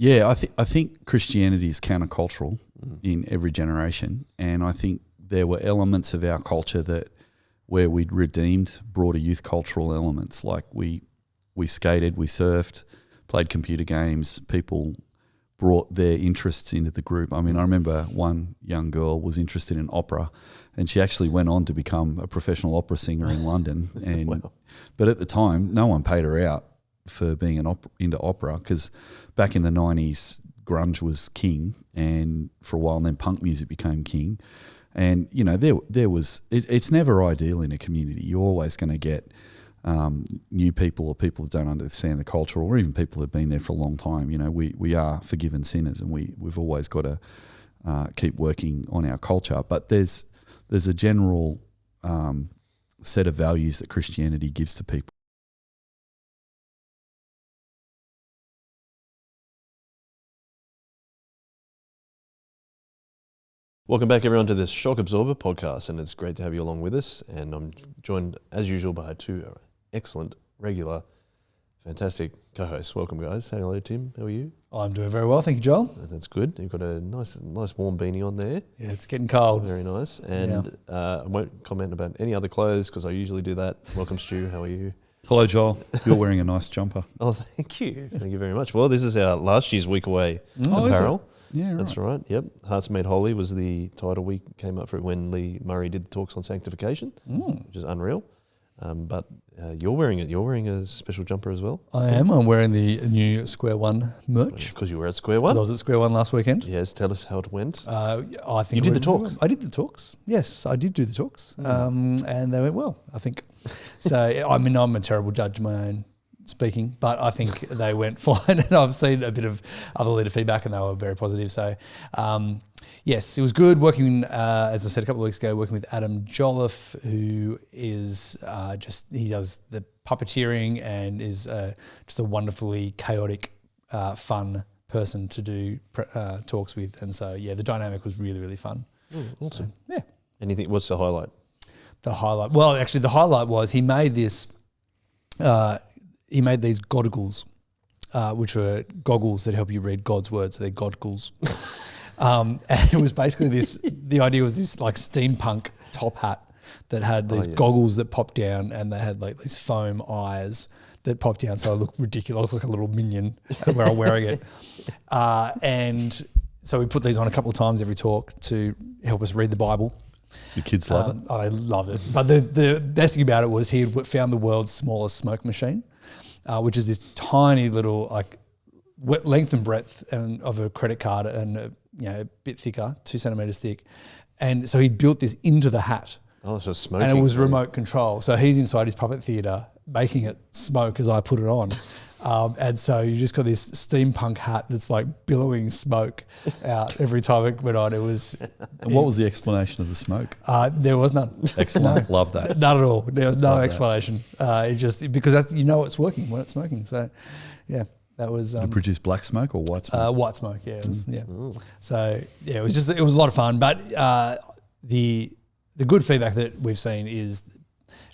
Yeah, I think Christianity is countercultural in every generation, and I think there were elements of our culture where we'd redeemed broader youth cultural elements, like we skated, we surfed, played computer games. People brought their interests into the group. I mean, I remember one young girl was interested in opera, and she actually went on to become a professional opera singer in London. And Wow. But at the time, no one paid her out for being into opera, because back in the 90s, grunge was king, and for a while, and then punk music became king. And, you know, there was it's never ideal in a community. You're always going to get new people or people that don't understand the culture, or even people that have been there for a long time. You know, we are forgiven sinners, and we've always got to keep working on our culture. But there's a general set of values that Christianity gives to people. Welcome back, everyone, to this Shock Absorber podcast, and it's great to have you along with us. And I'm joined, as usual, by two excellent, regular, fantastic co-hosts. Welcome, guys. Say hello, Tim. How are you? I'm doing very well, thank you, Joel. That's good. You've got a nice warm beanie on there. Yeah, it's getting cold. Very nice. And I won't comment about any other clothes because I usually do that. Welcome, Stu. How are you? Hello, Joel. You're wearing a nice jumper. Oh, thank you. Thank you very much. Well, this is our last year's week away Oh, is it? apparel. Yeah, That's right. Yep. Hearts Made Holy was the title we came up for it when Lee Murray did the talks on sanctification, which is unreal. But you're wearing it. You're wearing a special jumper as well. I am. I'm wearing the new Square One merch. Because you were at Square 'Cause One. I was at Square One last weekend. Yes. Tell us how it went. I think You did the talks? I did the talks. Yes, I did do the talks, and they went well, I think. So, I mean, I'm a terrible judge of my own speaking, but I think they went fine, and I've seen a bit of other leader feedback, and they were very positive. So, yes, it was good working, as I said a couple of weeks ago, working with Adam Jolliffe, who is he does the puppeteering and is just a wonderfully chaotic, fun person to do talks with. And so, yeah, the dynamic was really, really fun. Awesome. So, yeah. Anything? What's the highlight? The highlight. Well, actually, the highlight was he made this. He made these godgles, which were goggles that help you read God's words. So they're godgles. And it was basically this. The idea was this like steampunk top hat that had these goggles that popped down, and they had like these foam eyes that popped down, so I looked ridiculous, like a little minion where I'm wearing it. And so we put these on a couple of times every talk to help us read the Bible. Your kids love it. I love it. But the best thing about it was he had found the world's smallest smoke machine, which is this tiny little like length and breadth of a credit card, and a bit thicker, 2 centimeters thick. And so he built this into the hat. Oh, so smoking. And it was remote control. So he's inside his puppet theatre making it smoke as I put it on. And so you just got this steampunk hat that's like billowing smoke out every time it went on. It was. And what was the explanation of the smoke? There was none. Excellent. Love that. None at all. There was no explanation. It just because it's working when it's smoking. So, yeah, that was. Did it produce black smoke or white smoke? White smoke. Yeah. It was, yeah. So yeah, it was a lot of fun. But the good feedback that we've seen is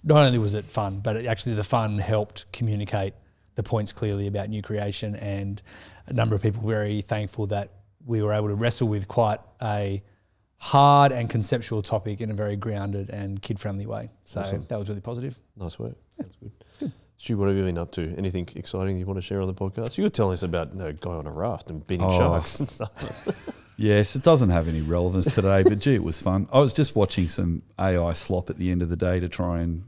not only was it fun, but actually the fun helped communicate the points clearly about new creation, and a number of people very thankful that we were able to wrestle with quite a hard and conceptual topic in a very grounded and kid-friendly way. So that was really positive. Nice work. That's good. Stu, what have you been up to? Anything exciting you want to share on the podcast? You were telling us about a guy on a raft and beating sharks and stuff. Yes, it doesn't have any relevance today, but gee, it was fun. I was just watching some AI slop at the end of the day to try and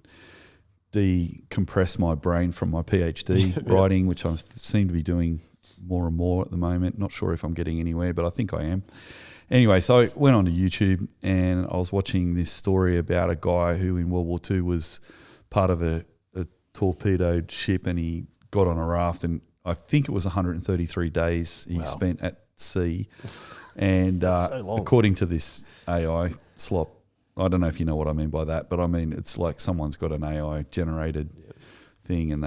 decompress my brain from my PhD writing, which I seem to be doing more and more at the moment. Not sure if I'm getting anywhere, but I think I am. Anyway, so I went onto YouTube and I was watching this story about a guy who in World War II was part of a torpedoed ship, and he got on a raft, and I think it was 133 days he spent at sea. And so according to this AI slop, I don't know if you know what I mean by that, but I mean it's like someone's got an AI generated thing, and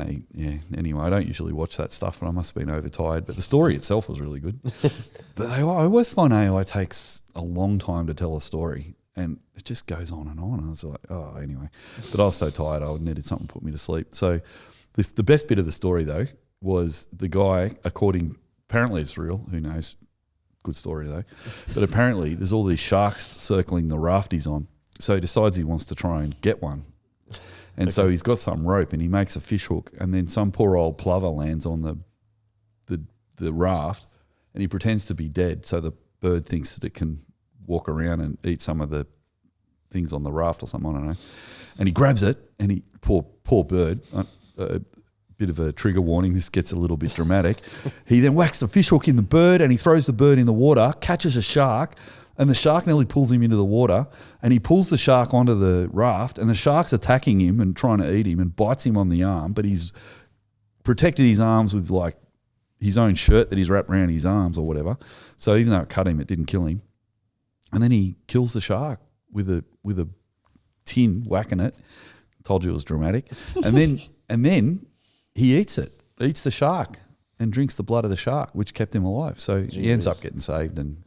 anyway, I don't usually watch that stuff, but I must have been overtired. But the story itself was really good. But I always find AI takes a long time to tell a story, and it just goes on and on. And I was like, oh, anyway. But I was so tired, I needed something to put me to sleep. So the best bit of the story, though, was the guy, according apparently it's real. Who knows? Good story though. But apparently there's all these sharks circling the raft he's on. So he decides he wants to try and get one. And so he's got some rope and he makes a fish hook, and then some poor old plover lands on the raft, and he pretends to be dead so the bird thinks that it can walk around and eat some of the things on the raft or something, I don't know. And he grabs it, and he poor bird, a bit of a trigger warning, this gets a little bit dramatic. He then whacks the fish hook in the bird, and he throws the bird in the water, catches a shark, and the shark nearly pulls him into the water, and he pulls the shark onto the raft, and the shark's attacking him and trying to eat him and bites him on the arm, but he's protected his arms with like his own shirt that he's wrapped around his arms or whatever. So even though it cut him, it didn't kill him. And then he kills the shark with a tin, whacking it. Told you it was dramatic. And then he eats the shark and drinks the blood of the shark, which kept him alive. So he ends up getting saved. And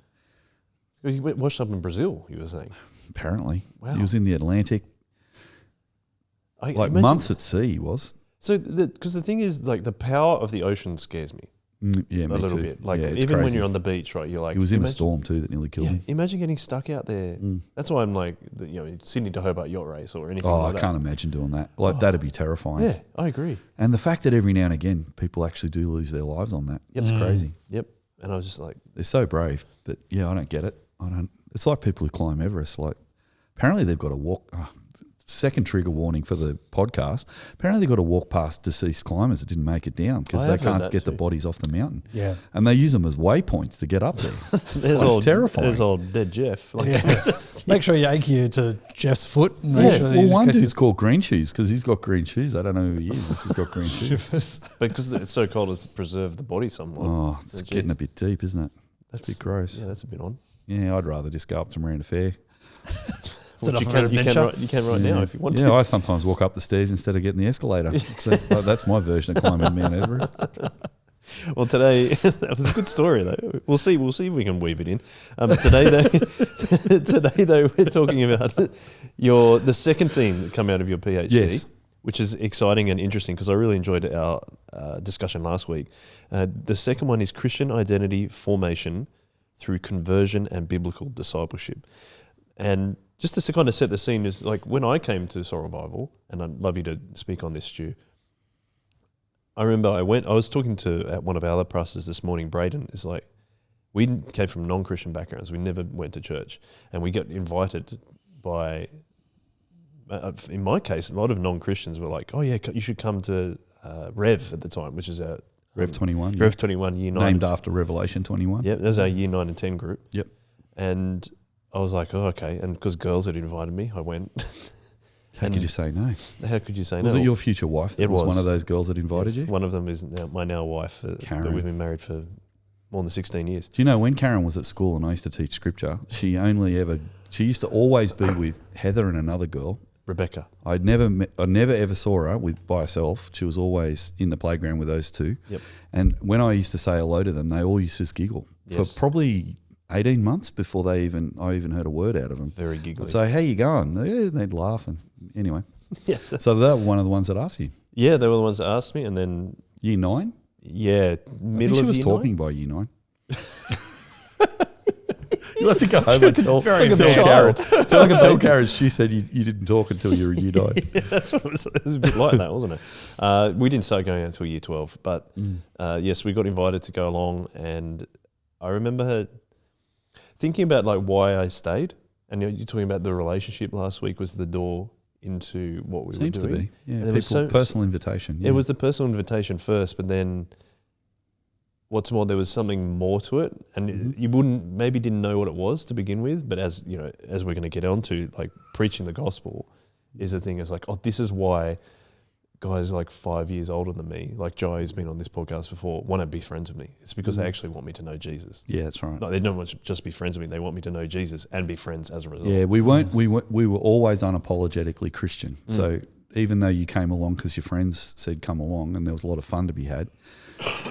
he washed up in Brazil, you were saying? Apparently. Wow. He was in the Atlantic. Months at sea he was. So, because the thing is, like, the power of the ocean scares me. Yeah, a me little too. bit. Like, yeah, even crazy. when you're on the beach, right, you're like... He was in a storm too that nearly killed him. Imagine getting stuck out there. That's why I'm like, Sydney to Hobart yacht race or anything like that. I can't imagine doing that. That'd be terrifying. Yeah, I agree. And the fact that every now and again people actually do lose their lives on that. It's crazy. Yep. And I was just like... They're so brave, but yeah, I don't get it. It's like people who climb Everest. Like, apparently they've got to walk... second trigger warning for the podcast. Apparently they've got to walk past deceased climbers that didn't make it down because they can't get the bodies off the mountain. Yeah. And they use them as waypoints to get up there. It's terrifying. There's old dead Jeff. Make sure you anchor to Jeff's foot. And make sure that well, one dude's called Green Shoes because he's got green shoes. I don't know who he is. He's just got green shoes. But because it's so cold, it's preserved the body somewhat. Oh, it's getting a bit deep, isn't it? That's a bit gross. Yeah, that's a bit odd. Yeah, I'd rather just go up to Miranda Fair. You can right now if you want to. Yeah, I sometimes walk up the stairs instead of getting the escalator. So that's my version of climbing Mount Everest. Well, today that was a good story though. We'll see if we can weave it in. Today though, we're talking about the second theme that come out of your PhD, yes, which is exciting and interesting because I really enjoyed our discussion last week. The second one is Christian identity formation through conversion and biblical discipleship, and just to kind of set the scene is like when I came to Sorrel Bible, and I'd love you to speak on this, Stu. I remember I was talking to one of our other pastors this morning, Braden, is like, we came from non-Christian backgrounds. We never went to church. And we got invited by, in my case, a lot of non-Christians were like, oh yeah, you should come to Rev at the time, which is our... Rev 21. Rev 21, Year 9. Named after Revelation 21. Yep, there's our Year 9 and 10 group. Yep. And I was like, oh, okay. And because girls had invited me, I went. How could you say no? How could you say no? Was it your future wife that was one of those girls that invited you? One of them is my now wife. Karen. We've been married for more than 16 years. Do you know when Karen was at school and I used to teach scripture, she used to always be with Heather and another girl. Rebecca. I never ever saw her by herself. She was always in the playground with those two. Yep. And when I used to say hello to them, they all used to just giggle for probably 18 months before I even heard a word out of them. Very giggly. I'd say, how you going? They'd laugh. And anyway. Yes. So they were one of the ones that asked you. Yeah, they were the ones that asked me. And then... Year 9? Yeah, middle of she was year talking 9? by year 9. You'll have to go home and tell Karen. Tell Karen she said you didn't talk until you were year 9. Yeah, that's what it was a bit like that, wasn't it? We didn't start going out until year 12. But yes, we got invited to go along. And I remember her thinking about like why I stayed. And you're talking about the relationship last week was the door into what we were doing. Seems to be. Yeah, and personal invitation. Yeah. It was the personal invitation first, but then what's more, there was something more to it, and you didn't know what it was to begin with. But as you know, as we're going to get onto, like preaching the gospel is the thing. It's like, oh, this is why guys like 5 years older than me, like Joe, who's been on this podcast before, want to be friends with me. It's because they actually want me to know Jesus. Yeah, that's right. No, they don't want to just be friends with me. They want me to know Jesus and be friends as a result. Yeah, we were always unapologetically Christian. So even though you came along because your friends said come along and there was a lot of fun to be had,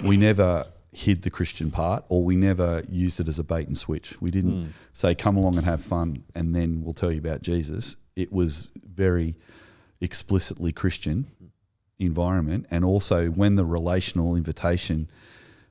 we never hid the Christian part, or we never used it as a bait and switch. We didn't say come along and have fun and then we'll tell you about Jesus. It was very explicitly Christian environment. And also when the relational invitation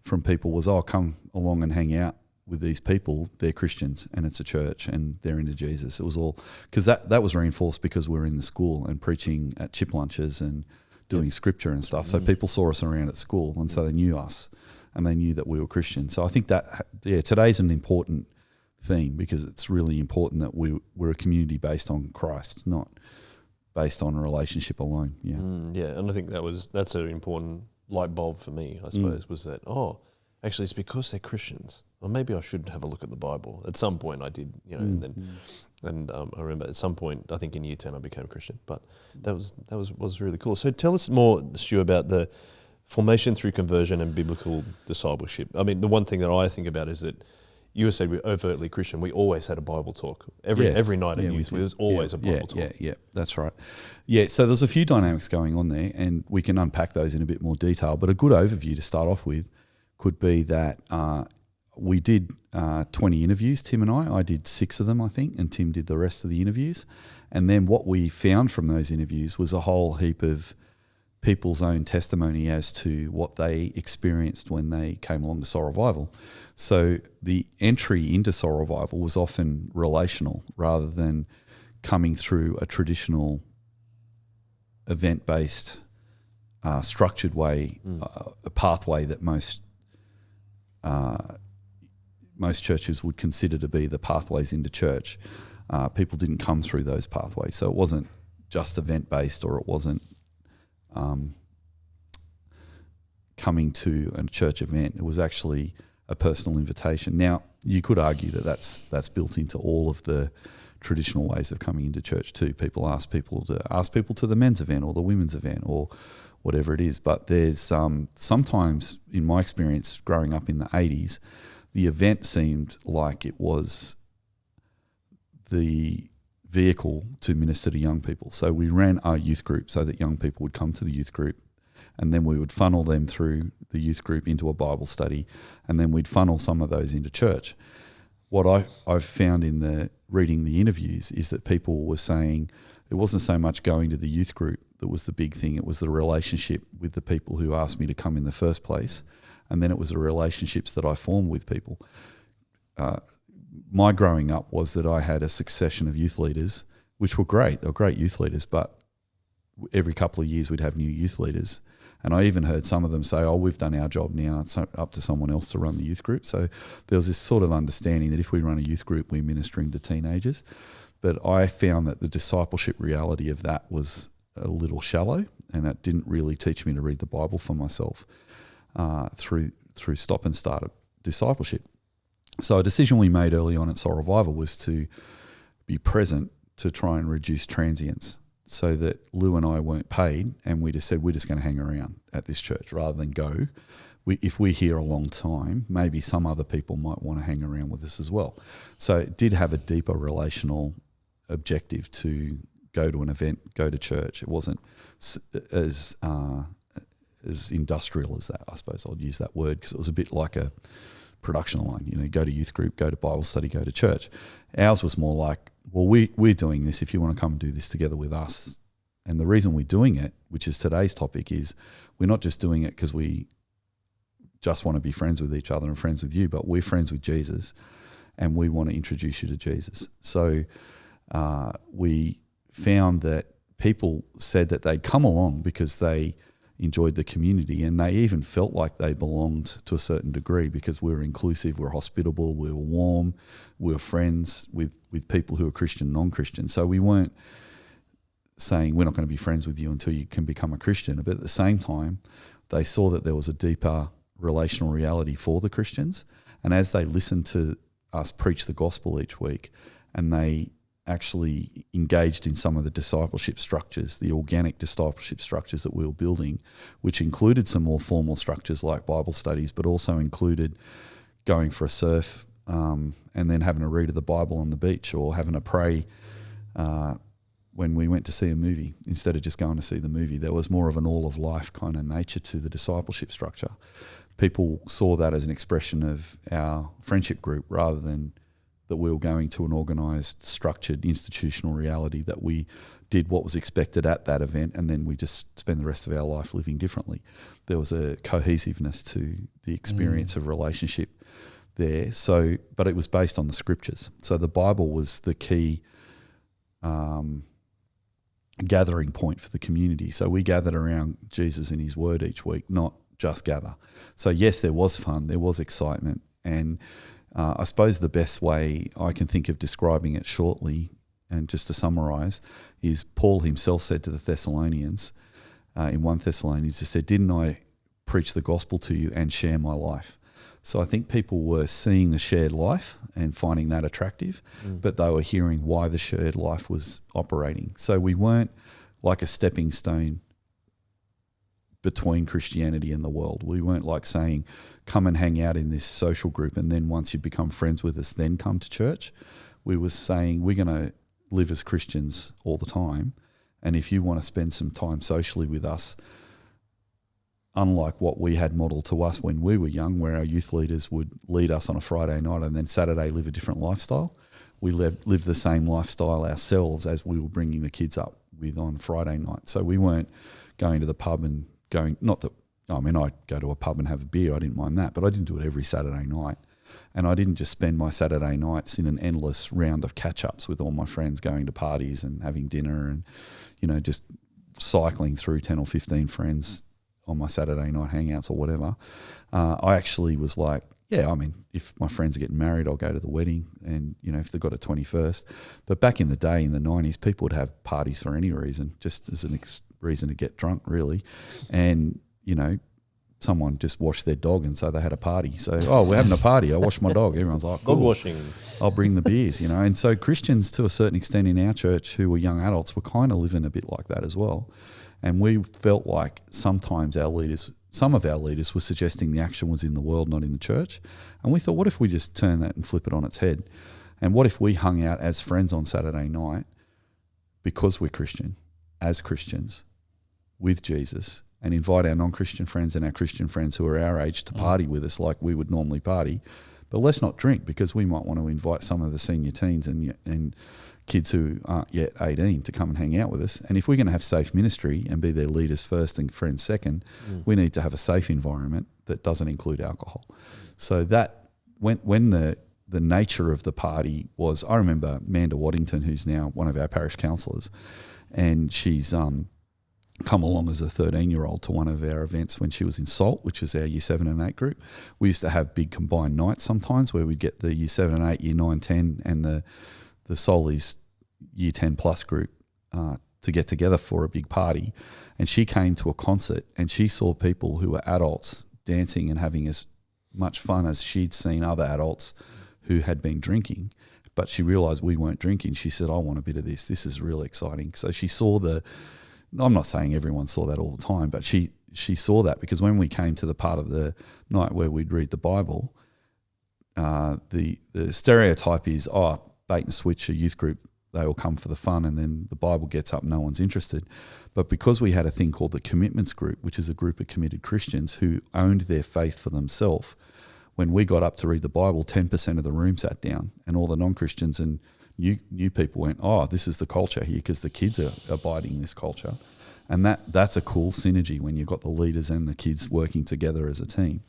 from people was, oh, come along and hang out with these people. They're Christians and it's a church and they're into Jesus. It was all because that was reinforced because we were in the school and preaching at chip lunches and doing scripture and stuff. So people saw us around at school and so they knew us and they knew that we were Christians. So I think that, today's an important theme because it's really important that we're a community based on Christ, not based on a relationship alone. And I think that's an important light bulb for me, I suppose, was that, actually it's because they're Christians. Or maybe I should have a look at the Bible. At some point I did, and I remember at some point, I think in year 10 I became a Christian, but that was really cool. So tell us more, Stu, about the formation through conversion and biblical discipleship. I mean, the one thing that I think about is that you said we're overtly Christian. We always had a Bible talk. Every night at youth, there was always a Bible talk. Yeah, that's right. Yeah, so there's a few dynamics going on there, and we can unpack those in a bit more detail. But a good overview to start off with could be that we did 20 interviews, Tim and I. I did 6 of them, I think, and Tim did the rest of the interviews. And then what we found from those interviews was a whole heap of people's own testimony as to what they experienced when they came along to Soul Revival. So the entry into Soul Revival was often relational rather than coming through a traditional event-based structured way, a pathway that most churches would consider to be the pathways into church. People didn't come through those pathways. So it wasn't just event-based, or it wasn't coming to a church event. It was actually a personal invitation. Now, you could argue that that's built into all of the traditional ways of coming into church too. People ask people to the men's event or the women's event or whatever it is. But there's sometimes, in my experience growing up in the 80s, the event seemed like it was the vehicle to minister to young people. So we ran our youth group so that young people would come to the youth group, and then we would funnel them through the youth group into a Bible study, and then we'd funnel some of those into church. What I've found in reading the interviews is that people were saying it wasn't so much going to the youth group that was the big thing. It was the relationship with the people who asked me to come in the first place, and then it was the relationships that I formed with people. My growing up was that I had a succession of youth leaders, which were great. They were great youth leaders, but every couple of years we'd have new youth leaders. And I even heard some of them say, oh, we've done our job now. It's up to someone else to run the youth group. So there was this sort of understanding that if we run a youth group, we're ministering to teenagers. But I found that the discipleship reality of that was a little shallow, and it didn't really teach me to read the Bible for myself through stop and start discipleship. So a decision we made early on at Soul Revival was to be present to try and reduce transience, so that Lou and I weren't paid, and we just said we're just going to hang around at this church rather than go. If we're here a long time, maybe some other people might want to hang around with us as well. So it did have a deeper relational objective to go to an event, go to church. It wasn't as industrial as that, I suppose I'd use that word, because it was a bit like a production line, go to youth group, go to Bible study, go to church. Ours was more like, well, we're doing this if you want to come and do this together with us. And the reason we're doing it, which is today's topic, is we're not just doing it because we just want to be friends with each other and friends with you, but we're friends with Jesus and we want to introduce you to Jesus. So we found that people said that they'd come along because they enjoyed the community, and they even felt like they belonged to a certain degree because we were inclusive, we were hospitable, we were warm, we were friends with people who are Christian, non-Christian. So we weren't saying we're not going to be friends with you until you can become a Christian. But at the same time, they saw that there was a deeper relational reality for the Christians. And as they listened to us preach the gospel each week, and they actually engaged in some of the discipleship structures, the organic discipleship structures that we were building, which included some more formal structures like Bible studies, but also included going for a surf and then having a read of the Bible on the beach, or having a pray when we went to see a movie instead of just going to see the movie. There was more of an all-of-life kind of nature to the discipleship structure. People saw that as an expression of our friendship group rather than that we were going to an organised, structured, institutional reality, that we did what was expected at that event, and then we just spend the rest of our life living differently. There was a cohesiveness to the experience of relationship there. So, but it was based on the scriptures. So the Bible was the key gathering point for the community. So we gathered around Jesus and his word each week, not just gather. So yes, there was fun, there was excitement, and I suppose the best way I can think of describing it shortly, and just to summarise, is Paul himself said to the Thessalonians, in 1 Thessalonians, he said, "Didn't I preach the gospel to you and share my life?" So I think people were seeing the shared life and finding that attractive, but they were hearing why the shared life was operating. So we weren't like a stepping stone between Christianity and the world. We weren't like saying, come and hang out in this social group, and then once you become friends with us, then come to church. We were saying, we're going to live as Christians all the time, and if you want to spend some time socially with us, unlike what we had modelled to us when we were young, where our youth leaders would lead us on a Friday night and then Saturday live a different lifestyle, we lived the same lifestyle ourselves as we were bringing the kids up with on Friday night. So we weren't going to the pub and going, not that, I mean, I'd go to a pub and have a beer, I didn't mind that, but I didn't do it every Saturday night. And I didn't just spend my Saturday nights in an endless round of catch-ups with all my friends, going to parties and having dinner and, you know, just cycling through 10 or 15 friends on my Saturday night hangouts or whatever. I actually was like, yeah, I mean, if my friends are getting married, I'll go to the wedding, and, you know, if they've got a 21st. But back in the day, in the 90s, people would have parties for any reason, just as a reason to get drunk, really. And, you know, someone just washed their dog, and so they had a party. So, oh, we're having a party. I washed my dog. Everyone's like, cool. Dog washing. I'll bring the beers, you know. And so Christians, to a certain extent in our church, who were young adults, were kind of living a bit like that as well. And we felt like sometimes some of our leaders were suggesting the action was in the world, not in the church. And we thought, what if we just turn that and flip it on its head? And what if we hung out as friends on Saturday night, because we're Christian, as Christians, with Jesus, and invite our non-Christian friends and our Christian friends who are our age to party with us like we would normally party. But let's not drink, because we might want to invite some of the senior teens and kids who aren't yet 18 to come and hang out with us. And if we're going to have safe ministry and be their leaders first and friends second, we need to have a safe environment that doesn't include alcohol. So that when the nature of the party was, I remember Amanda Waddington, who's now one of our parish counsellors, and she's come along as a 13-year-old to one of our events when she was in SALT, which is our Year 7 and 8 group. We used to have big combined nights sometimes where we'd get the Year 7 and 8, Year 9, 10 and the Soli's Year 10 plus group to get together for a big party. And she came to a concert and she saw people who were adults dancing and having as much fun as she'd seen other adults who had been drinking. But she realised we weren't drinking. She said, I want a bit of this. This is really exciting. So she saw I'm not saying everyone saw that all the time, but she saw that, because when we came to the part of the night where we'd read the Bible, the stereotype is, bait and switch, a youth group, they all come for the fun, and then the Bible gets up, no one's interested. But because we had a thing called the Commitments Group, which is a group of committed Christians who owned their faith for themselves, when we got up to read the Bible, 10% of the room sat down, and all the non-Christians and new people went, this is the culture here, because the kids are abiding this culture. And that's a cool synergy when you've got the leaders and the kids working together as a team.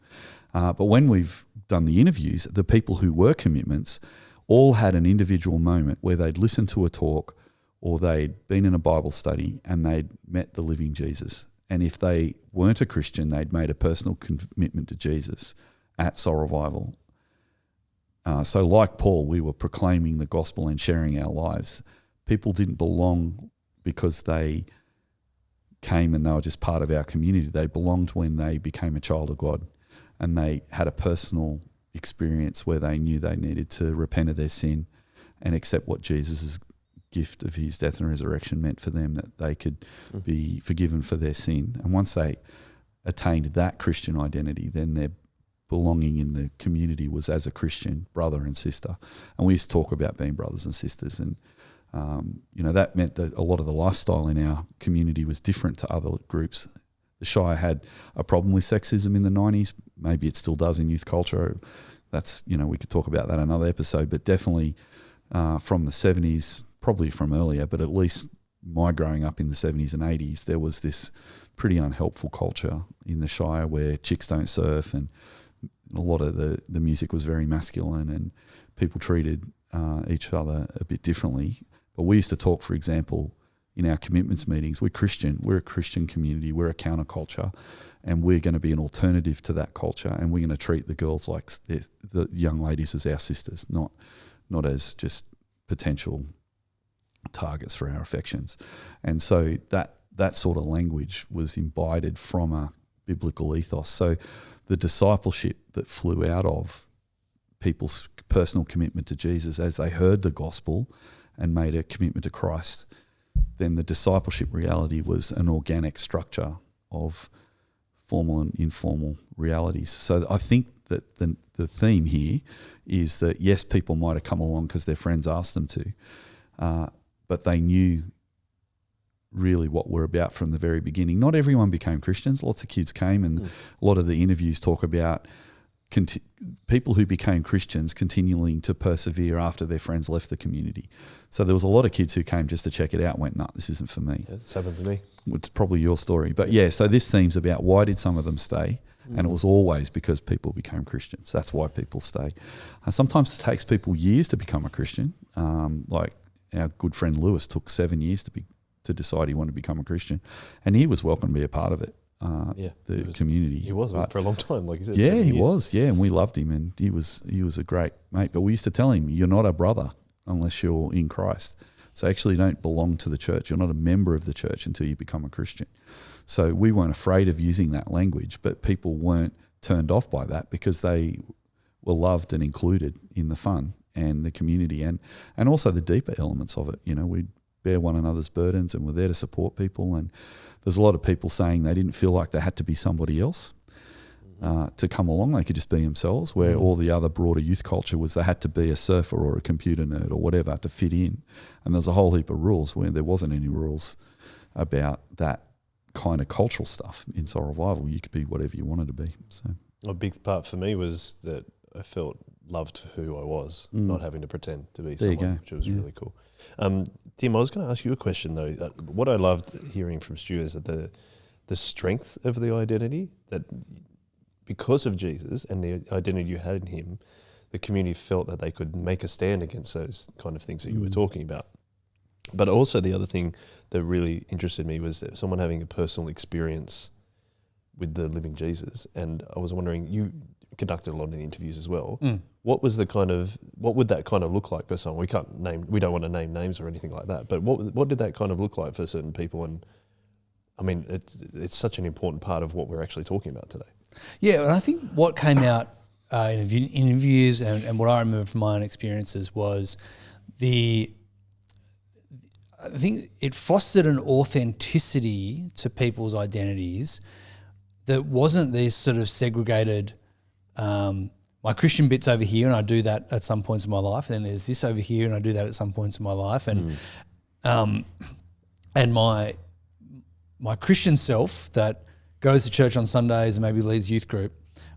But when we've done the interviews, the people who were commitments all had an individual moment where they'd listened to a talk or they'd been in a Bible study and they'd met the living Jesus. And if they weren't a Christian, they'd made a personal commitment to Jesus at Soul Revival. So like Paul, we were proclaiming the gospel and sharing our lives. People didn't belong because they came and they were just part of our community. They belonged when they became a child of God, and they had a personal experience where they knew they needed to repent of their sin and accept what Jesus' gift of his death and resurrection meant for them, that they could be forgiven for their sin. And once they attained that Christian identity, then their belonging in the community was as a Christian brother and sister. And we used to talk about being brothers and sisters, and that meant that a lot of the lifestyle in our community was different to other groups. The Shire had a problem with sexism in the 90s. Maybe it still does in youth culture. that's, we could talk about that another episode, but definitely from the 70s, probably from earlier, but at least my growing up in the 70s and 80s, there was this pretty unhelpful culture in the Shire where chicks don't surf, and a lot of the music was very masculine, and people treated each other a bit differently. But we used to talk, for example, in our commitments meetings, we're a Christian community, we're a counterculture, and we're going to be an alternative to that culture, and we're going to treat the girls like the young ladies as our sisters, not as just potential targets for our affections. And so that sort of language was imbibed from a biblical ethos. So the discipleship that flew out of people's personal commitment to Jesus as they heard the gospel and made a commitment to Christ, then the discipleship reality was an organic structure of formal and informal realities. So I think that the theme here is that, yes, people might have come along because their friends asked them to, but they knew really what we're about from the very beginning. Not everyone became Christians. Lots of kids came, and a lot of the interviews talk about people who became Christians continuing to persevere after their friends left the community. So there was a lot of kids who came just to check it out and went, no, this isn't for me. Yeah, it's happened to me. It's probably your story. But yeah, so this theme's about why did some of them stay? And it was always because people became Christians. That's why people stay. Sometimes it takes people years to become a Christian. Like our good friend Lewis took 7 years to decide he wanted to become a Christian. And he was welcome to be a part of it. Community. He was for a long time, like you said. Yeah, he was. Yeah, and we loved him, and he was a great mate. But we used to tell him, "You're not a brother unless you're in Christ. So actually, you don't belong to the church. You're not a member of the church until you become a Christian." So we weren't afraid of using that language, but people weren't turned off by that because they were loved and included in the fun and the community, and also the deeper elements of it. We bear one another's burdens, and we're there to support people. And there's a lot of people saying they didn't feel like they had to be somebody else to come along. They could just be themselves, where all the other broader youth culture was they had to be a surfer or a computer nerd or whatever to fit in. And there's a whole heap of rules where there wasn't any rules about that kind of cultural stuff. In Soul Revival, you could be whatever you wanted to be. So a big part for me was that I felt loved for who I was, not having to pretend to be someone, which was really cool. Tim, I was going to ask you a question though. What I loved hearing from Stu is that the strength of the identity, that because of Jesus and the identity you had in him, the community felt that they could make a stand against those kind of things that you were talking about. But also the other thing that really interested me was that someone having a personal experience with the living Jesus. And I was wondering, you conducted a lot of the interviews as well. What would that kind of look like for someone? We don't want to name names or anything like that, but what did that kind of look like for certain people? And I mean, it's such an important part of what we're actually talking about today. Yeah, and I think what came out in interviews and what I remember from my own experiences was I think it fostered an authenticity to people's identities that wasn't these sort of segregated, my Christian bit's over here and I do that at some points in my life, and then there's this over here and I do that at some points in my life, and my Christian self that goes to church on Sundays and maybe leads youth group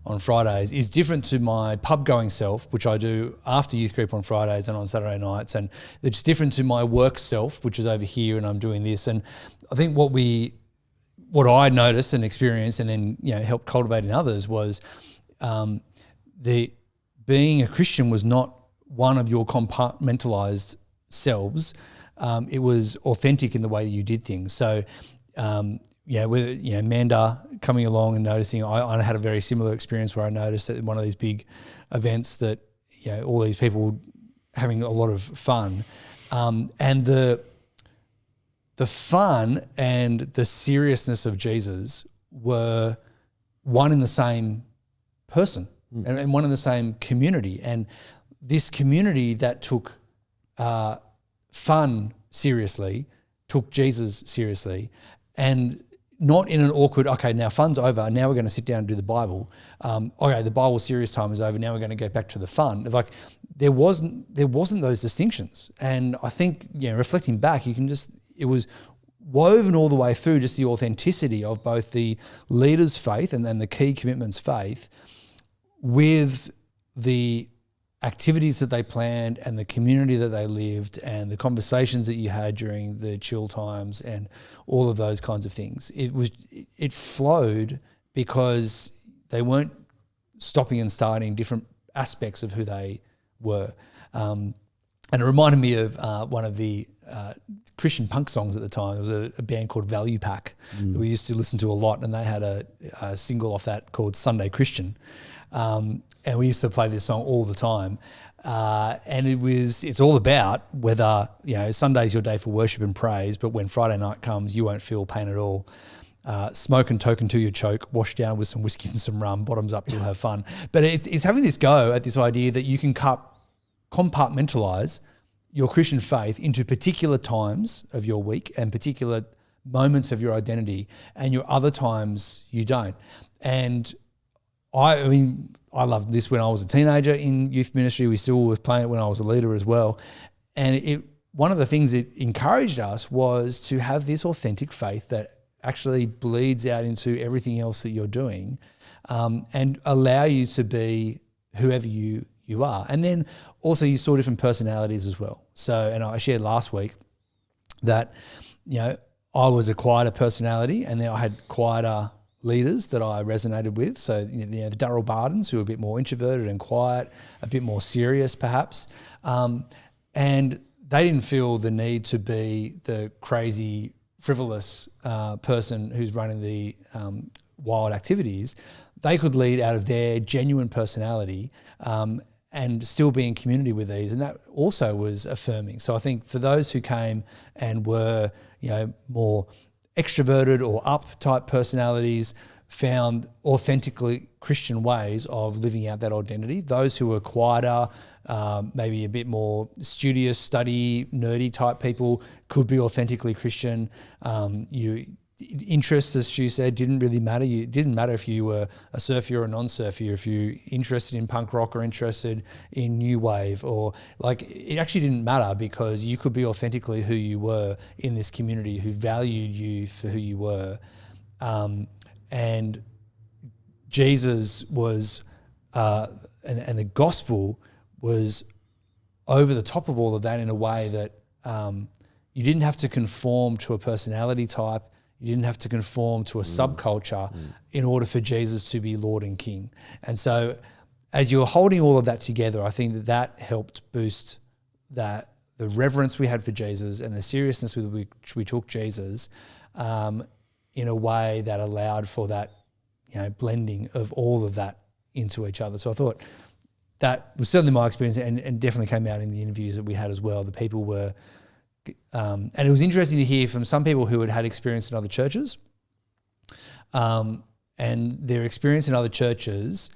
on Fridays is different to my pub going self, which I do after youth group on Fridays and on Saturday nights, and it's different to my work self, which is over here and I'm doing this. And I think what I noticed and experienced and then helped cultivate in others was being a Christian was not one of your compartmentalized selves. It was authentic in the way that you did things. So, with Manda coming along and noticing, I had a very similar experience where I noticed at one of these big events that all these people having a lot of fun, and the fun and the seriousness of Jesus were one in the same person and one in the same community. And this community that took fun seriously took Jesus seriously, and not in an awkward, okay, now fun's over, now we're going to sit down and do the Bible. Okay, the Bible serious time is over, now we're going to go back to the fun. Like there wasn't those distinctions. And I think, reflecting back, it was woven all the way through, just the authenticity of both the leader's faith and then the key commitment's faith with the activities that they planned and the community that they lived and the conversations that you had during the chill times and all of those kinds of things. It flowed because they weren't stopping and starting different aspects of who they were. And it reminded me of one of the Christian punk songs at the time. There was a band called Value Pack that we used to listen to a lot, and they had a single off that called Sunday Christian. And we used to play this song all the time. And it's all about whether, Sunday's your day for worship and praise, but when Friday night comes, you won't feel pain at all. Smoke and token to your choke, wash down with some whiskey and some rum, bottoms up, you'll have fun. But it's having this go at this idea that you can compartmentalize your Christian faith into particular times of your week and particular moments of your identity, and your other times you don't. And I loved this when I was a teenager in youth ministry. We still were playing it when I was a leader as well. And one of the things it encouraged us was to have this authentic faith that actually bleeds out into everything else that you're doing, and allow you to be whoever you are. And then also you saw different personalities as well. So, and I shared last week that, I was a quieter personality, and then I had quieter leaders that I resonated with. So, the Darryl Bardens, who are a bit more introverted and quiet, a bit more serious perhaps. And they didn't feel the need to be the crazy, frivolous person who's running the wild activities. They could lead out of their genuine personality and still be in community with these. And that also was affirming. So I think for those who came and were, more extroverted or up type personalities, found authentically Christian ways of living out that identity. Those who were quieter, maybe a bit more studious, study, nerdy type people could be authentically Christian. Interests, as Stu said, didn't really matter. It didn't matter if you were a surfer or a non-surfer, if you're interested in punk rock or interested in new wave, or it actually didn't matter, because you could be authentically who you were in this community who valued you for who you were. And Jesus was, and the gospel was over the top of all of that in a way that you didn't have to conform to a personality type. You didn't have to conform to a subculture in order for Jesus to be Lord and King. And so as you're holding all of that together, I think that helped boost the reverence we had for Jesus and the seriousness with which we took Jesus in a way that allowed for that, blending of all of that into each other. So I thought that was certainly my experience, and definitely came out in the interviews that we had as well. The people were... and it was interesting to hear from some people who had experience in other churches, and their experience in other churches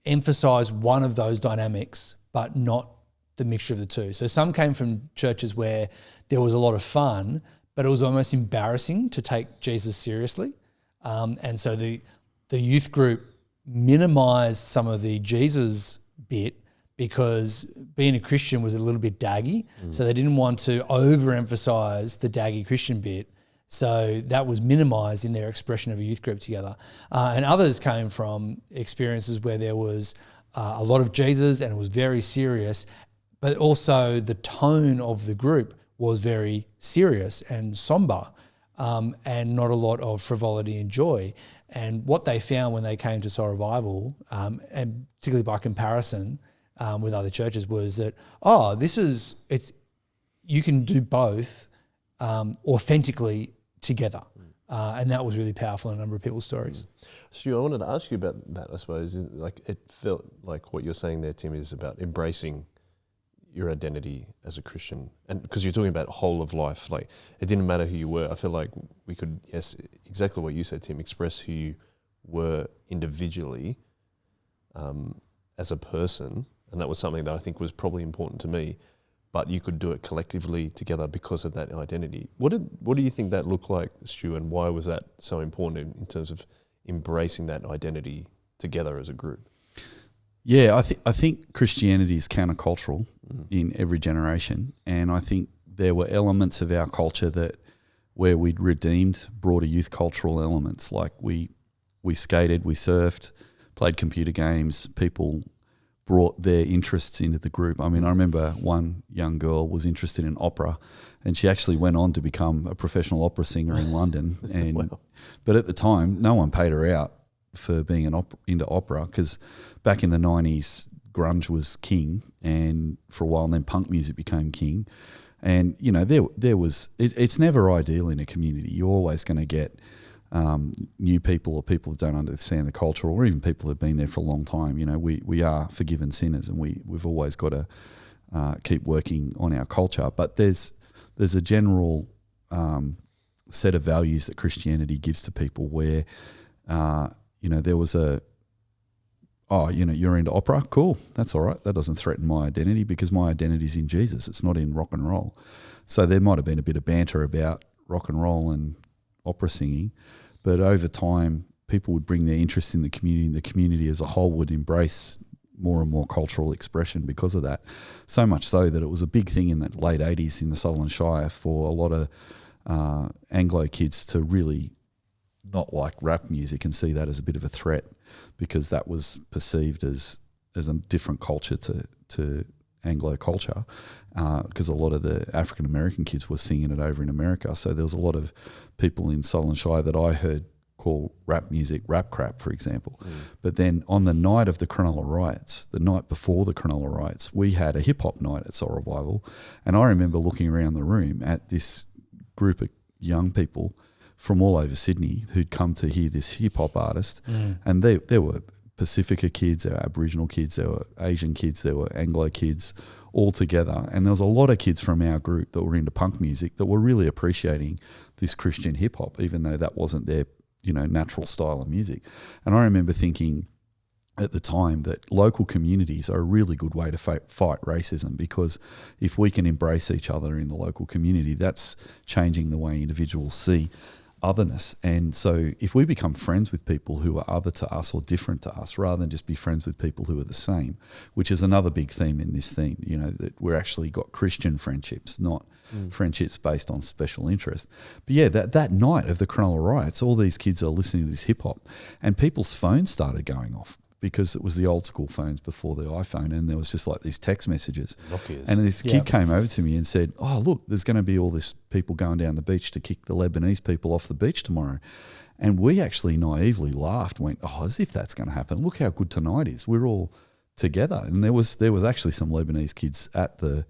emphasised one of those dynamics, but not the mixture of the two. So some came from churches where there was a lot of fun, but it was almost embarrassing to take Jesus seriously. And so the youth group minimised some of the Jesus bit, because being a Christian was a little bit daggy. So they didn't want to overemphasize the daggy Christian bit. So that was minimized in their expression of a youth group together. And others came from experiences where there was a lot of Jesus and it was very serious, but also the tone of the group was very serious and somber, and not a lot of frivolity and joy. And what they found when they came to Soul Revival, and particularly by comparison, with other churches, was that, you can do both authentically together. And that was really powerful in a number of people's stories. Stu, I wanted to ask you about that, I suppose. It felt like what you're saying there, Tim, is about embracing your identity as a Christian. And because you're talking about whole of life, it didn't matter who you were. I feel like we could, yes, exactly what you said, Tim, express who you were individually as a person. And that was something that I think was probably important to me, but you could do it collectively together because of that identity. What do you think that looked like, Stu, and why was that so important in terms of embracing that identity together as a group? Yeah, I think Christianity is countercultural in every generation, and I think there were elements of our culture where we'd redeemed broader youth cultural elements, like we skated, we surfed, played computer games, people brought their interests into the group. I mean, I remember one young girl was interested in opera, and she actually went on to become a professional opera singer in London. And Wow. But at the time, no one paid her out for being into opera, because back in the 90s, grunge was king, and for a while, and then punk music became king. And, you know, there was, it's never ideal in a community. You're always going to get new people, or people that don't understand the culture, or even people that have been there for a long time. You know, we are forgiven sinners, and we've always got to keep working on our culture. But there's a general set of values that Christianity gives to people where, you know, there was you know, you're into opera, cool, that's all right. That doesn't threaten my identity, because my identity is in Jesus. It's not in rock and roll. So there might have been a bit of banter about rock and roll and opera singing, but over time, people would bring their interest in the community, and the community as a whole would embrace more and more cultural expression because of that. So much so that it was a big thing in the late 80s in the Sutherland Shire for a lot of Anglo kids to really not like rap music and see that as a bit of a threat, because that was perceived as a different culture to Anglo culture, because a lot of the African American kids were singing it over in America. So there was a lot of people in Sutherland Shire that I heard call rap music rap crap, for example. But then on the night of the Cronulla riots, the night before the Cronulla riots, we had a hip hop night at Soul Revival, and I remember looking around the room at this group of young people from all over Sydney who'd come to hear this hip hop artist, and there were Pacifica kids, there were Aboriginal kids, there were Asian kids, there were Anglo kids, all together. And there was a lot of kids from our group that were into punk music that were really appreciating this Christian hip hop, even though that wasn't their, you know, natural style of music. And I remember thinking at the time that local communities are a really good way to fight racism, because if we can embrace each other in the local community, that's changing the way individuals see otherness. And so if we become friends with people who are other to us or different to us, rather than just be friends with people who are the same, which is another big theme in this theme, you know, that we're actually got Christian friendships, not friendships based on special interest. But yeah, that night of the Cronulla riots, all these kids are listening to this hip hop, and people's phones started going off, because it was the old school phones before the iPhone, and there was just like these text messages. Nokias. And this kid came over to me and said, "Oh, look, there's going to be all this people going down the beach to kick the Lebanese people off the beach tomorrow." And we actually naively laughed, went, "Oh, as if that's going to happen. Look how good tonight is. We're all together." And there was actually some Lebanese kids at the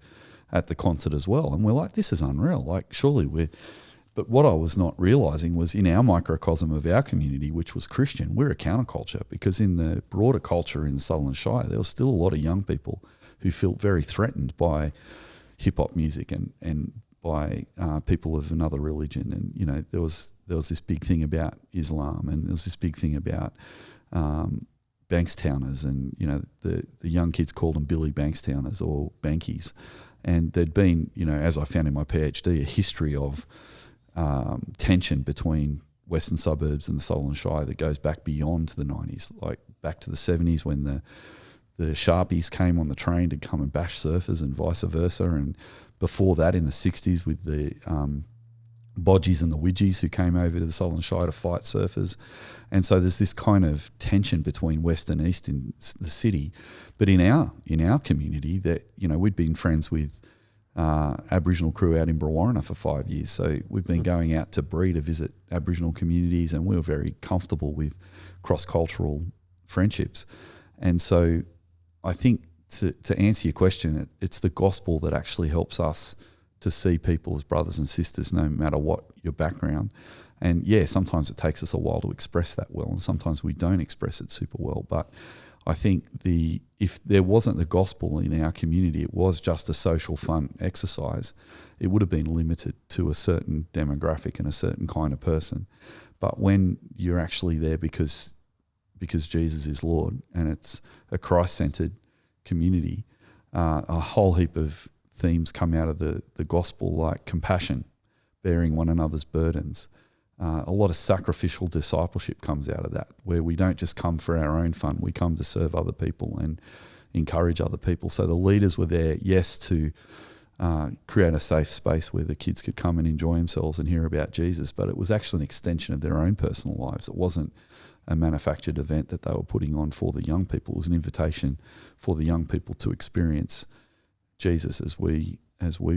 concert as well. And we're like, this is unreal. Like, surely we're... But what I was not realising was in our microcosm of our community, which was Christian, we're a counterculture, because in the broader culture in the Sutherland Shire, there was still a lot of young people who felt very threatened by hip-hop music and by people of another religion. And, you know, there was this big thing about Islam, and there was this big thing about Bankstowners, and, you know, the young kids called them Billy Bankstowners or Bankies. And there'd been, you know, as I found in my PhD, a history of tension between western suburbs and the Sutherland Shire that goes back beyond the 90s, like back to the 70s when the Sharpies came on the train to come and bash surfers and vice versa, and before that in the 60s with the Bodgies and the Widgies who came over to the Sutherland Shire to fight surfers. And so there's this kind of tension between west and east in the city. But in our community, that, you know, we'd been friends with Aboriginal crew out in Brewarrina for 5 years. So we've been going out to Bree to visit Aboriginal communities, and we were very comfortable with cross-cultural friendships. And so I think to answer your question, it's the gospel that actually helps us to see people as brothers and sisters, no matter what your background. And yeah, sometimes it takes us a while to express that well, and sometimes we don't express it super well. But I think if there wasn't the gospel in our community, it was just a social fun exercise, it would have been limited to a certain demographic and a certain kind of person. But when you're actually there because Jesus is Lord, and it's a Christ-centered community, a whole heap of themes come out of the gospel, like compassion, bearing one another's burdens. A lot of sacrificial discipleship comes out of that, where we don't just come for our own fun, we come to serve other people and encourage other people. So the leaders were there, yes, to create a safe space where the kids could come and enjoy themselves and hear about Jesus, but it was actually an extension of their own personal lives. It wasn't a manufactured event that they were putting on for the young people. It was an invitation for the young people to experience Jesus as we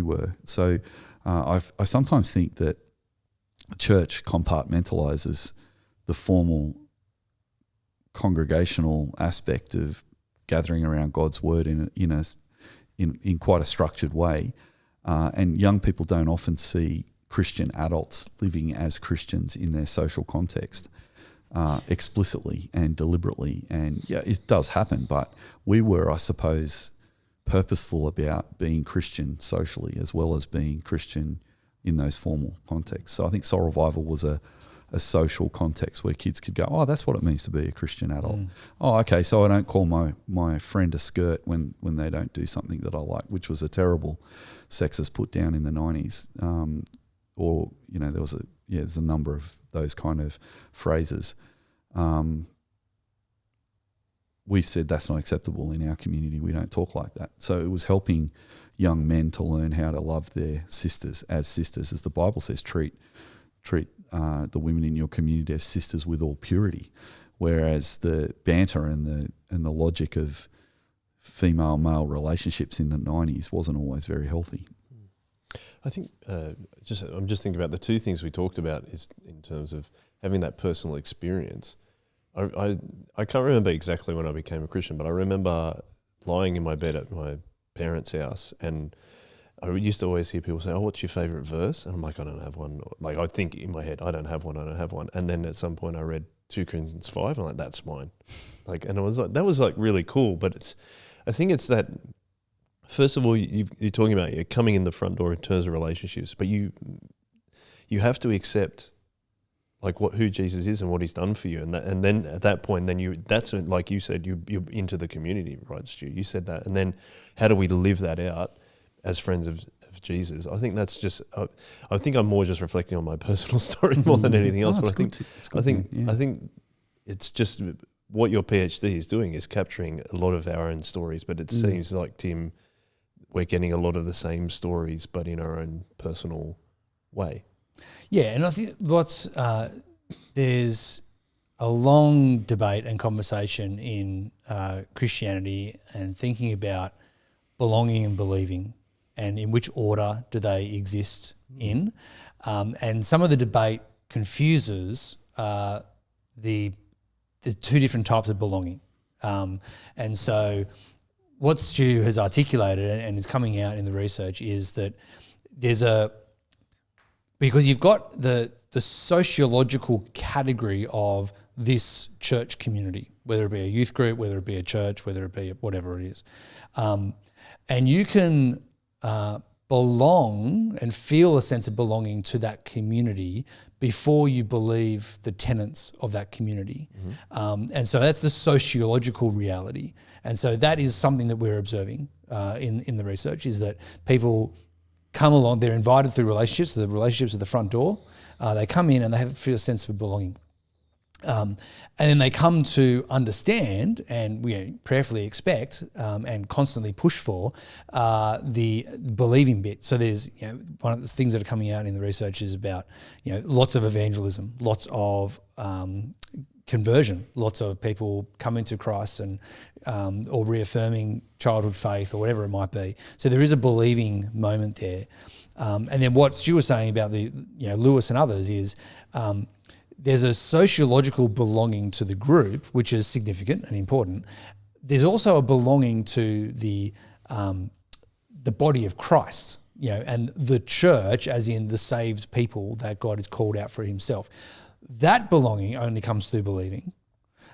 were. So I sometimes think that the church compartmentalizes the formal congregational aspect of gathering around God's word in quite a structured way, and young people don't often see Christian adults living as Christians in their social context explicitly and deliberately. And yeah, it does happen, but we were, I suppose, purposeful about being Christian socially as well as being Christian in those formal contexts. So I think Soul Revival was a social context where kids could go, oh, that's what it means to be a Christian adult. Oh, okay, so I don't call my friend a skirt when they don't do something that I like, which was a terrible sexist put down in the 90s. Or, there's a number of those kind of phrases. We said that's not acceptable in our community. We don't talk like that. So it was helping young men to learn how to love their sisters, as the Bible says, treat the women in your community as sisters with all purity, whereas the banter and the logic of female-male relationships in the 90s wasn't always very healthy. I think I'm just thinking about the two things we talked about is in terms of having that personal experience. I can't remember exactly when I became a Christian, but I remember lying in my bed at my parents' house, and I used to always hear people say, oh, what's your favourite verse? And I'm like, I don't have one. Like, I think in my head, I don't have one. And then at some point I read 2 Corinthians 5, and I'm like, that's mine. Like, and I was like, that was like really cool. But I think it's that, first of all, you're talking about you're coming in the front door in terms of relationships, but you have to accept like who Jesus is and what he's done for you. And then at that point, that's when, like you said, you're into the community, right, Stu? You said that. And then how do we live that out as friends of Jesus? I think that's just, I think I'm more just reflecting on my personal story more than anything else. But I think it's just what your PhD is doing is capturing a lot of our own stories, but it seems like, Tim, we're getting a lot of the same stories, but in our own personal way. Yeah, and I think there's a long debate and conversation in Christianity and thinking about belonging and believing, and in which order do they exist in. And some of the debate confuses the two different types of belonging. And so what Stu has articulated and is coming out in the research is that because you've got the sociological category of this church community, whether it be a youth group, whether it be a church, whether it be whatever it is. And you can belong and feel a sense of belonging to that community before you believe the tenets of that community. And so that's the sociological reality. And so that is something that we're observing in the research, is that people come along, they're invited through relationships, so the relationships at the front door. They come in and they feel a sense of belonging. And then they come to understand and we prayerfully expect and constantly push for the believing bit. So there's, one of the things that are coming out in the research is about, lots of evangelism, lots of conversion, lots of people coming to Christ and or reaffirming childhood faith or whatever it might be. So there is a believing moment there. And then what Stu was saying about the Lewis and others is there's a sociological belonging to the group, which is significant and important. There's also a belonging to the body of Christ, and the church, as in the saved people that God has called out for himself. That belonging only comes through believing.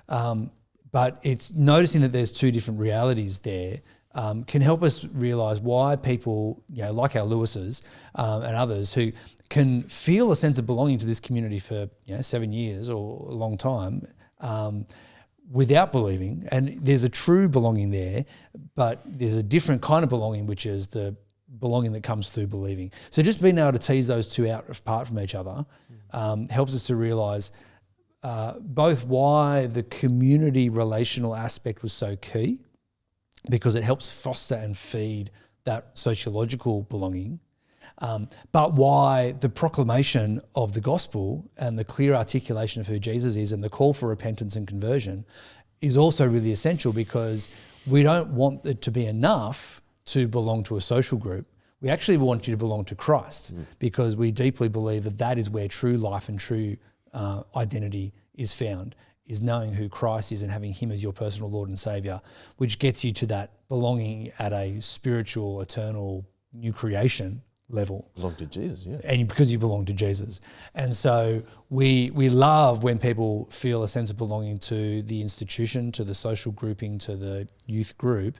But it's noticing that there's two different realities there can help us realise why people, like our Lewises and others who can feel a sense of belonging to this community for 7 years or a long time without believing. And there's a true belonging there, but there's a different kind of belonging, which is the belonging that comes through believing. So just being able to tease those two out apart from each other helps us to realise both why the community relational aspect was so key, because it helps foster and feed that sociological belonging, But why the proclamation of the gospel and the clear articulation of who Jesus is and the call for repentance and conversion is also really essential, because we don't want it to be enough to belong to a social group. We actually want you to belong to Christ, because we deeply believe that that is where true life and true identity is found, is knowing who Christ is and having him as your personal Lord and Saviour, which gets you to that belonging at a spiritual, eternal, new creation level. Belong to Jesus, yeah. And because you belong to Jesus. And so we love when people feel a sense of belonging to the institution, to the social grouping, to the youth group,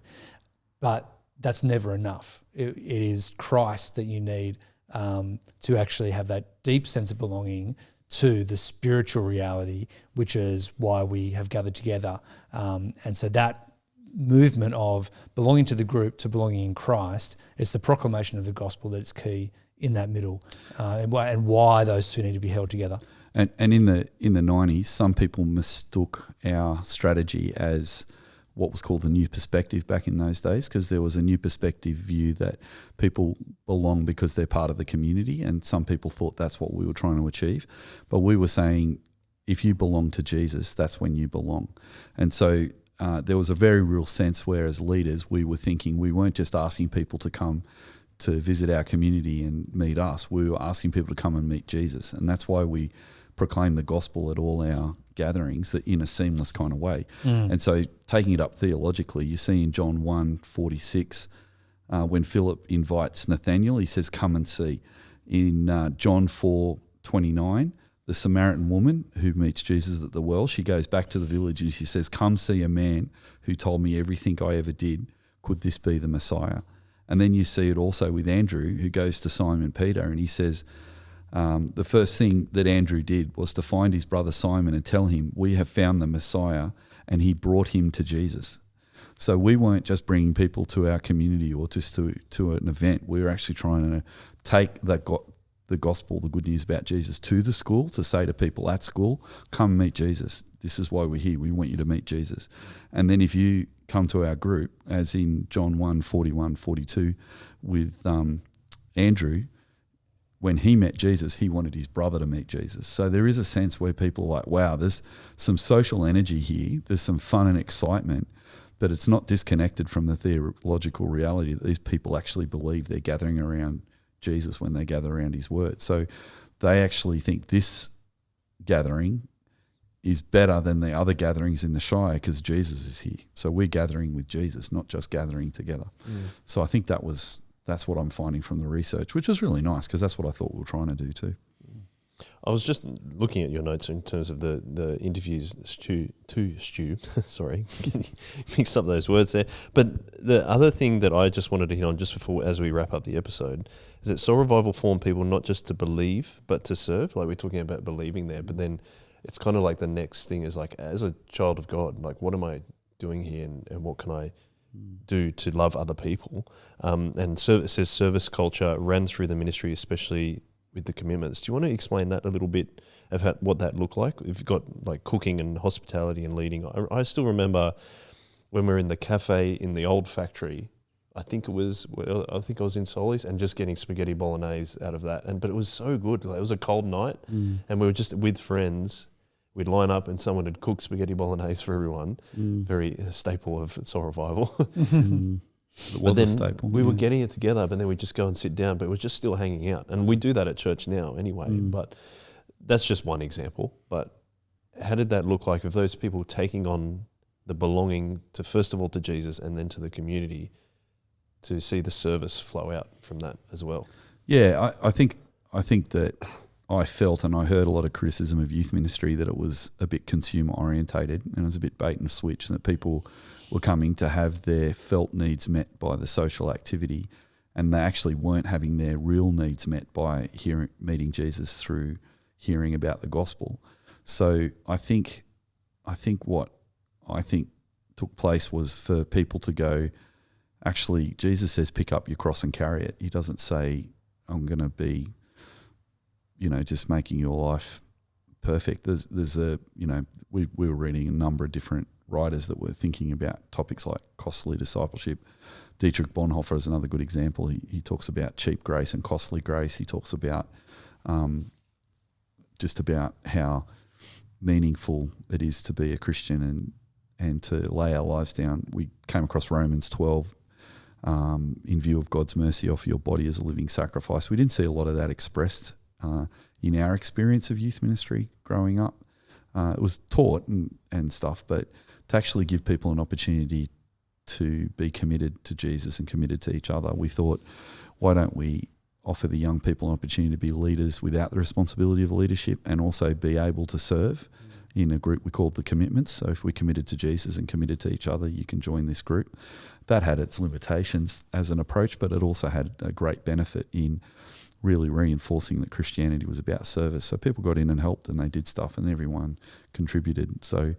but that's never enough. It is Christ that you need to actually have that deep sense of belonging to the spiritual reality, which is why we have gathered together. And so that movement of belonging to the group to belonging in Christ, it's the proclamation of the gospel that's key in that middle, and why those two need to be held together. And in the 90s, some people mistook our strategy as what was called the new perspective back in those days, because there was a new perspective view that people belong because they're part of the community, and some people thought that's what we were trying to achieve. But we were saying, if you belong to Jesus, that's when you belong. And so there was a very real sense where, as leaders, we were thinking we weren't just asking people to come to visit our community and meet us. We were asking people to come and meet Jesus. And that's why we proclaim the gospel at all our gatherings, that in a seamless kind of way. And so taking it up theologically, you see in John 1:46, when Philip invites Nathaniel, he says, come and see. In John 4:29, the Samaritan woman who meets Jesus at the well, she goes back to the village and she says, come see a man who told me everything I ever did. Could this be the Messiah? And then you see it also with Andrew, who goes to Simon Peter, and he says, the first thing that Andrew did was to find his brother Simon and tell him, we have found the Messiah, and he brought him to Jesus. So we weren't just bringing people to our community or just to an event. We were actually trying to take the gospel, the good news about Jesus, to the school, to say to people at school, come meet Jesus. This is why we're here. We want you to meet Jesus. And then if you come to our group, as in John 1:41-42 with Andrew, when he met Jesus, he wanted his brother to meet Jesus. So there is a sense where people are like, wow, there's some social energy here. There's some fun and excitement, but it's not disconnected from the theological reality that these people actually believe they're gathering around Jesus when they gather around his word. So they actually think this gathering is better than the other gatherings in the Shire because Jesus is here. So we're gathering with Jesus, not just gathering together. So I think that's what I'm finding from the research, which is really nice because that's what I thought we were trying to do too. I was just looking at your notes in terms of the interviews Stu, sorry, mixed up those words there. But the other thing that I just wanted to hit on just before, as we wrap up the episode, is that Soul Revival formed people not just to believe, but to serve. Like we're talking about believing there, but then it's kind of like the next thing is like, as a child of God, like what am I doing here and what can I do to love other people? And so it says service culture ran through the ministry, especially with the commitments. Do you want to explain that a little bit of what that looked like? If you've got like cooking and hospitality and leading. I still remember when we were in the cafe in the old factory, I think I was in Solis and just getting spaghetti bolognese out of that. But it was so good. Like, it was a cold night and we were just with friends. We'd line up and someone would cook spaghetti bolognese for everyone. Very staple of Soul Revival. But then we were getting it together, but then we'd just go and sit down, but we're just still hanging out. And we do that at church now anyway, but that's just one example. But how did that look like of those people taking on the belonging to, first of all, to Jesus and then to the community, to see the service flow out from that as well? Yeah, I think that I felt and I heard a lot of criticism of youth ministry that it was a bit consumer orientated and it was a bit bait and switch, and that people were coming to have their felt needs met by the social activity, and they actually weren't having their real needs met by meeting Jesus through hearing about the gospel. So I think what took place was for people to go, actually, Jesus says, pick up your cross and carry it. He doesn't say, I'm going to be, just making your life perfect. There's we were reading a number of different writers that were thinking about topics like costly discipleship. Dietrich Bonhoeffer is another good example. He talks about cheap grace and costly grace. He talks about just about how meaningful it is to be a Christian and to lay our lives down. We came across Romans 12, in view of God's mercy, offer your body as a living sacrifice. We didn't see a lot of that expressed in our experience of youth ministry growing up. It was taught and stuff, but to actually give people an opportunity to be committed to Jesus and committed to each other, we thought, why don't we offer the young people an opportunity to be leaders without the responsibility of leadership and also be able to serve in a group we called the Commitments. So if we're committed to Jesus and committed to each other, you can join this group. That had its limitations as an approach, but it also had a great benefit in really reinforcing that Christianity was about service. So people got in and helped and they did stuff and everyone contributed. So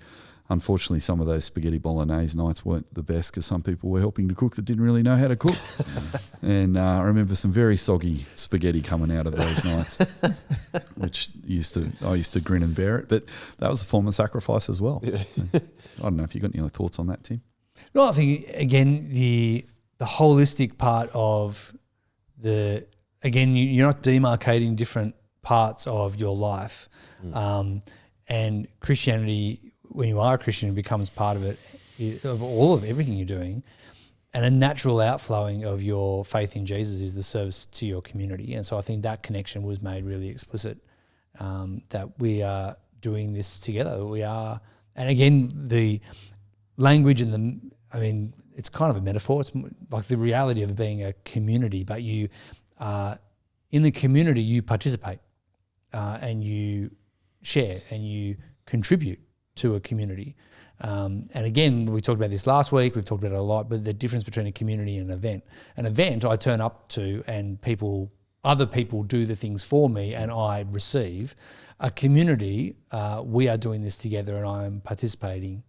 unfortunately, some of those spaghetti bolognese nights weren't the best because some people were helping to cook that didn't really know how to cook. And I remember some very soggy spaghetti coming out of those nights, which I used to grin and bear it. But that was a form of sacrifice as well. Yeah. So, I don't know if you got any other thoughts on that, Tim? No, I think, again, the holistic part of you're not demarcating different parts of your life. And Christianity, when you are a Christian, it becomes part of it, of everything you're doing. And a natural outflowing of your faith in Jesus is the service to your community. And so I think that connection was made really explicit, that we are doing this together. We are, and again, the language and it's kind of a metaphor. It's like the reality of being a community, but you in the community, you participate and you share and you contribute to a community. And again, we talked about this last week, we've talked about it a lot, but the difference between a community and an event. An event I turn up to and other people do the things for me and I receive. A community, we are doing this together and I am participating,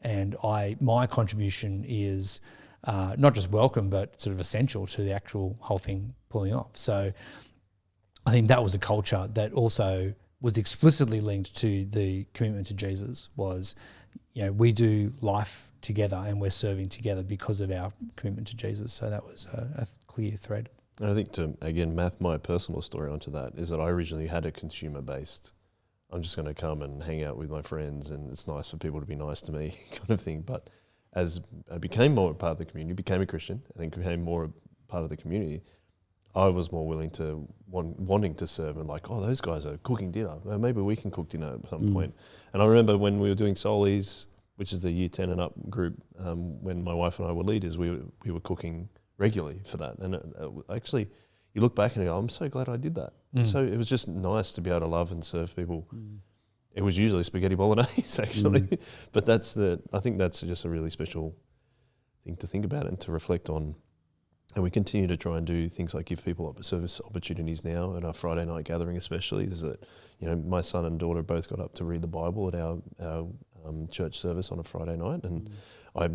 and my contribution is not just welcome but sort of essential to the actual whole thing pulling off. So I think that was a culture that also was explicitly linked to the commitment to Jesus. Was, we do life together and we're serving together because of our commitment to Jesus. So that was a clear thread. And I think to, again, map my personal story onto that is that I originally had a consumer-based, I'm just going to come and hang out with my friends and it's nice for people to be nice to me kind of thing. But as I became more a part of the community, became a Christian, and then became more a part of the community, I was more willing to wanting to serve and like, those guys are cooking dinner. Well, maybe we can cook dinner at some point. And I remember when we were doing Solies, which is the year 10 and up group, when my wife and I were leaders, we were cooking regularly for that. And actually, you look back and you go, I'm so glad I did that. So it was just nice to be able to love and serve people. It was usually spaghetti bolognese, actually. But I think that's just a really special thing to think about and to reflect on. And we continue to try and do things like give people service opportunities now at our Friday night gathering, especially. Is that, my son and daughter both got up to read the Bible at our church service on a Friday night, and I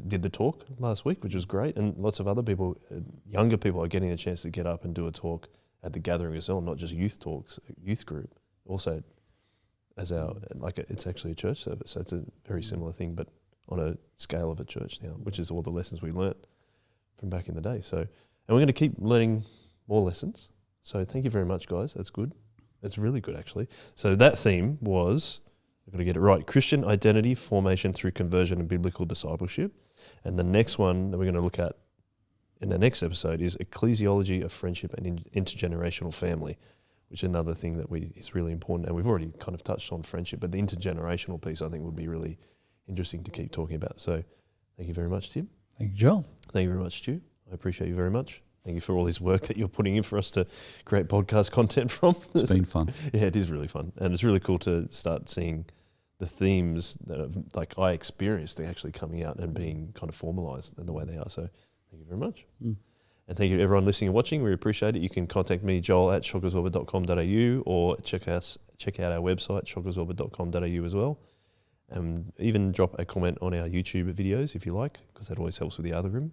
did the talk last week, which was great. And lots of other people, younger people, are getting a chance to get up and do a talk at the gathering as well, not just youth talks, youth group. Also, as it's actually a church service, so it's a very similar thing, but on a scale of a church now, which is all the lessons we learnt from back in the day. So, and we're going to keep learning more lessons. So thank you very much, guys. That's good. That's really good, actually. So that theme was, I've got to get it right, Christian identity formation through conversion and biblical discipleship. And the next one that we're going to look at in the next episode is ecclesiology of friendship and intergenerational family, which is another thing that is really important. And we've already kind of touched on friendship, but the intergenerational piece I think would be really interesting to keep talking about. So thank you very much, Tim. Thank you, Joel. Thank you very much, Stu. I appreciate you very much. Thank you for all this work that you're putting in for us to create podcast content from. It's been fun. Yeah, it is really fun. And it's really cool to start seeing the themes that I experienced, they're actually coming out and being kind of formalised in the way they are. So thank you very much. And thank you to everyone listening and watching. We appreciate it. You can contact me, Joel, at shockabsorber.com.au, or check out our website, shockabsorber.com.au as well. And even drop a comment on our YouTube videos if you like, because that always helps with the algorithm.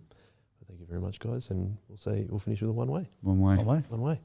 Thank you very much, guys, and we'll finish with a one way. One way. One way. One way.